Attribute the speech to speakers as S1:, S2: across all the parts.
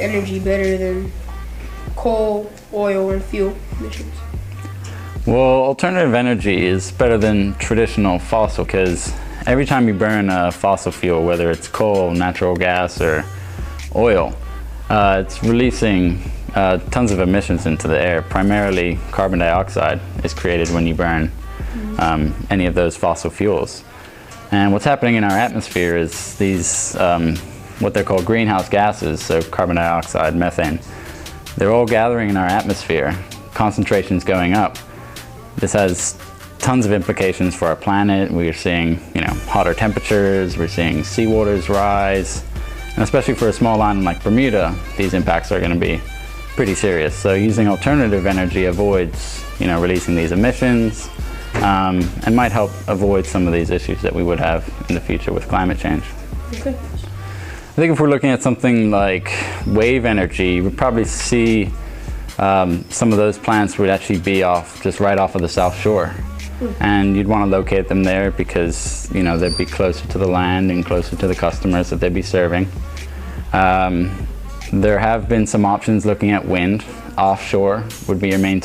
S1: energy better than coal, oil, and fuel emissions?
S2: Well, alternative energy is better than traditional fossil because every time you burn a fossil fuel, whether it's coal, natural gas, or oil, it's releasing tons of emissions into the air. Primarily, carbon dioxide is created when you burn any of those fossil fuels. And what's happening in our atmosphere is these, what they're called greenhouse gases, so carbon dioxide, methane, they're all gathering in our atmosphere. Concentration's going up. This has tons of implications for our planet. We're seeing, hotter temperatures, we're seeing seawaters rise, and especially for a small island like Bermuda, these impacts are going to be pretty serious. So using alternative energy avoids, releasing these emissions, and might help avoid some of these issues that we would have in the future with climate change.
S1: Okay.
S2: I think if we're looking at something like wave energy, we'd probably see some of those plants would actually be just right off of the South Shore. And you'd want to locate them there because, they'd be closer to the land and closer to the customers that they'd be serving. There have been some options looking at wind. Offshore would be your main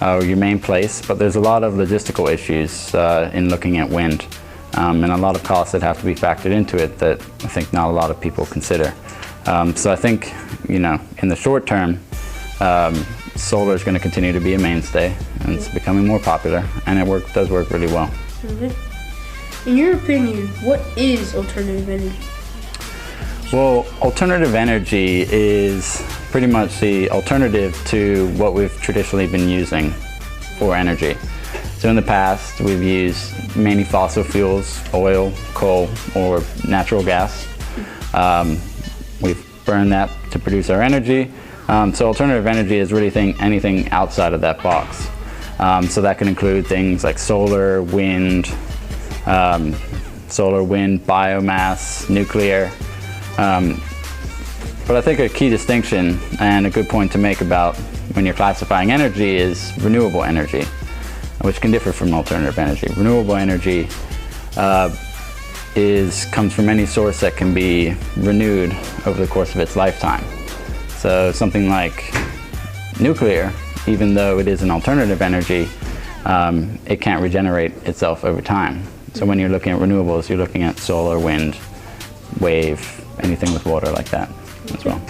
S2: your main place, but there's a lot of logistical issues in looking at wind. And a lot of costs that have to be factored into it that I think not a lot of people consider. So I think, in the short term, solar is going to continue to be a mainstay, and it's becoming more popular, and it does work really well.
S1: In your opinion, what is alternative energy?
S2: Well, alternative energy is pretty much the alternative to what we've traditionally been using for energy. So in the past, we've used mainly fossil fuels, oil, coal, or natural gas. We've burned that to produce our energy. So alternative energy is really anything outside of that box. So that can include things like solar, wind, biomass, nuclear. But I think a key distinction and a good point to make about when you're classifying energy is renewable energy, which can differ from alternative energy. Renewable energy comes from any source that can be renewed over the course of its lifetime. So something like nuclear, even though it is an alternative energy, it can't regenerate itself over time. So when you're looking at renewables, you're looking at solar, wind, wave, anything with water like that as well.